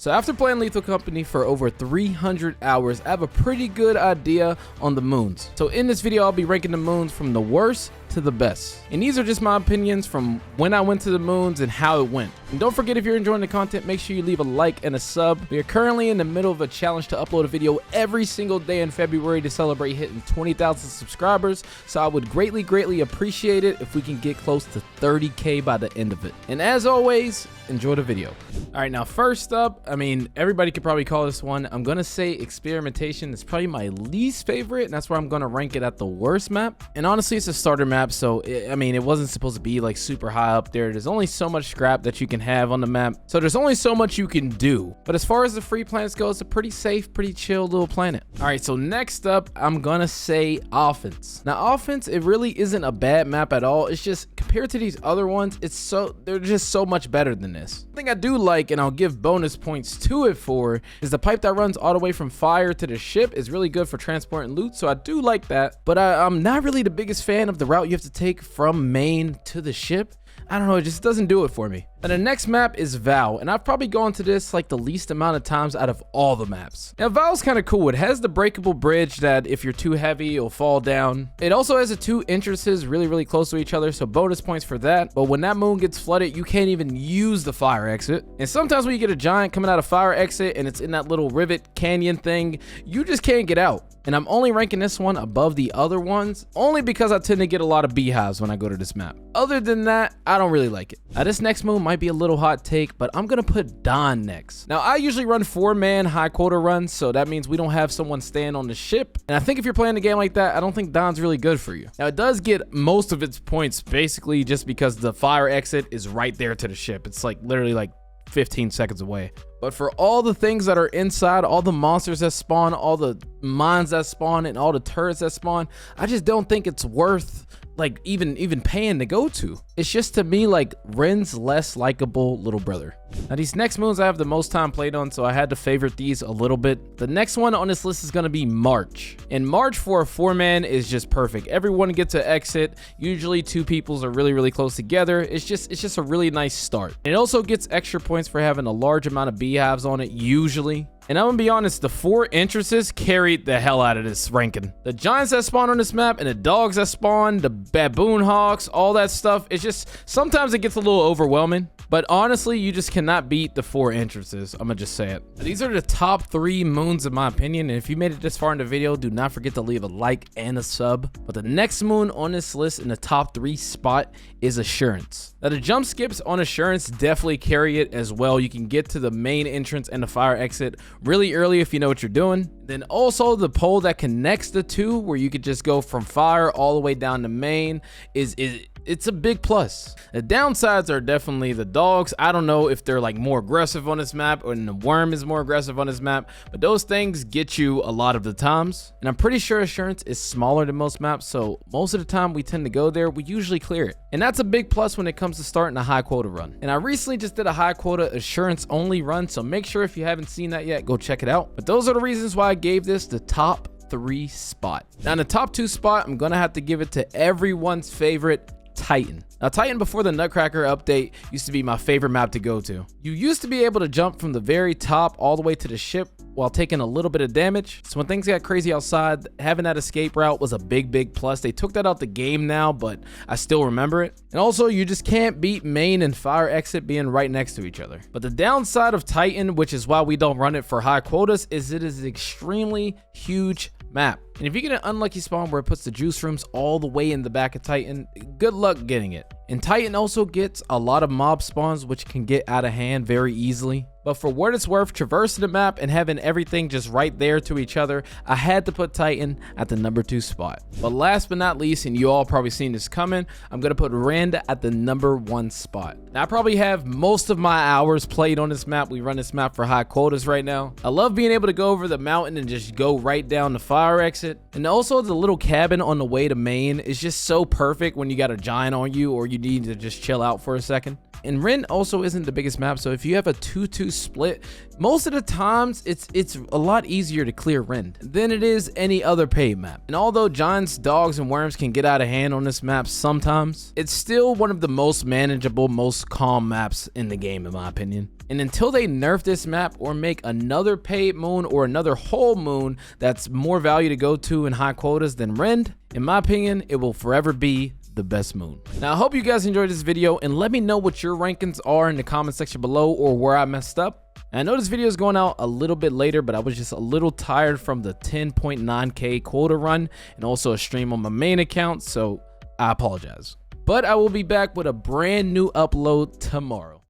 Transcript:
So after playing Lethal Company for over 300 hours, I have a pretty good idea on the moons. So in this video, I'll be ranking the moons from the worst to the best. And these are just my opinions from when I went to the moons and how it went. And don't forget, if you're enjoying the content, make sure you leave a like and a sub. We are currently in the middle of a challenge to upload a video every single day in February to celebrate hitting 20,000 subscribers. So I would greatly appreciate it if we can get close to 30K by the end of it. And as always, enjoy the video. All right, now first up, I mean, everybody could probably call this one. I'm gonna say experimentation is probably my least favorite, and that's where I'm gonna rank it at the worst map. And honestly, it's a starter map, so I mean, it wasn't supposed to be like super high up there. There's only so much scrap that you can have on the map, so there's only so much you can do. But as far as the free planets go, it's a pretty safe, pretty chill little planet. All right, so next up, I'm gonna say offense. Now offense, it really isn't a bad map at all. It's just compared to these other ones, they're just so much better than this. The thing I do like, and I'll give bonus points to it for, is the pipe that runs all the way from fire to the ship is really good for transporting loot, so I do like that. But I'm not really the biggest fan of the route you have to take from main to the ship. I don't know, it just doesn't do it for me. And the next map is Vow, and I've probably gone to this like the least amount of times out of all the maps. Now Vow's kind of cool. It has the breakable bridge that if you're too heavy, it'll fall down. It also has the two entrances really close to each other, so bonus points for that. But when that moon gets flooded, you can't even use the fire exit. And sometimes when you get a giant coming out of fire exit and it's in that little rivet canyon thing, you just can't get out. And I'm only ranking this one above the other ones only because I tend to get a lot of beehives when I go to this map. Other than that, I don't really like it. Now this next moon might be a little hot take, but I'm gonna put Don next. Now I usually run 4-man high quota runs, so that means we don't have someone stand on the ship. And I think if you're playing a game like that, I don't think Don's really good for you. Now it does get most of its points basically just because the fire exit is right there to the ship. It's like literally like 15 seconds away. But for all the things that are inside, all the monsters that spawn, all the mines that spawn, and all the turrets that spawn, I just don't think it's worth like even paying to go to. It's just, to me, like Ren's less likable little brother. Now these next moons I have the most time played on, so I had to favorite these a little bit. The next one on this list is going to be March, and March for a 4-man is just perfect. Everyone gets an exit. Usually 2 peoples are really close together. It's just a really nice start. It also gets extra points for having a large amount of beehives on it usually. And I'm gonna be honest, the 4 entrances carried the hell out of this ranking. The giants that spawn on this map and the dogs that spawn, the baboon hawks, all that stuff, it's just, sometimes it gets a little overwhelming. But honestly, you just cannot beat the 4 entrances. I'm gonna just say it. These are the top 3 moons in my opinion. And if you made it this far in the video, do not forget to leave a like and a sub. But the next moon on this list in the top 3 spot is Assurance. Now the jump skips on Assurance definitely carry it as well. You can get to the main entrance and the fire exit really early if you know what you're doing. Then also the pole that connects the two, where you could just go from fire all the way down to main, it's a big plus. The downsides are definitely the dogs. I don't know if they're like more aggressive on this map, or the worm is more aggressive on this map, but those things get you a lot of the times. And I'm pretty sure Assurance is smaller than most maps, so most of the time we tend to go there, we usually clear it. And that's a big plus when it comes to starting a high quota run. And I recently just did a high quota Assurance only run, so make sure if you haven't seen that yet, go check it out. But those are the reasons why I gave this the top 3 spot. Now in the top 2 spot, I'm gonna have to give it to everyone's favorite, Titan. Now Titan before the Nutcracker update used to be my favorite map to go to. You used to be able to jump from the very top all the way to the ship while taking a little bit of damage. So when things got crazy outside, having that escape route was a big plus. They took that out the game now, but I still remember it. And also, you just can't beat main and fire exit being right next to each other. But the downside of Titan, which is why we don't run it for high quotas, is it is an extremely huge map. And if you get an unlucky spawn where it puts the juice rooms all the way in the back of Titan, good luck getting it. And Titan also gets a lot of mob spawns, which can get out of hand very easily. But for what it's worth, traversing the map and having everything just right there to each other, I had to put Titan at the number 2 spot. But last but not least, and you all probably seen this coming, I'm gonna put Rend at the number 1 spot. Now I probably have most of my hours played on this map. We run this map for high quotas right now. I love being able to go over the mountain and just go right down the fire exit. And also the little cabin on the way to main is just so perfect when you got a giant on you or you need to just chill out for a second. And Ren also isn't the biggest map, so if you have a 2-2 split, most of the times it's a lot easier to clear Ren than it is any other paid map. And although giants, dogs, and worms can get out of hand on this map sometimes, it's still one of the most manageable, most calm maps in the game in my opinion. And until they nerf this map or make another paid moon or another whole moon that's more value to go to in high quotas than Rend, in my opinion, it will forever be the best moon. Now, I hope you guys enjoyed this video, and let me know what your rankings are in the comment section below or where I messed up. And I know this video is going out a little bit later, but I was just a little tired from the 10.9K quota run and also a stream on my main account, so I apologize. But I will be back with a brand new upload tomorrow.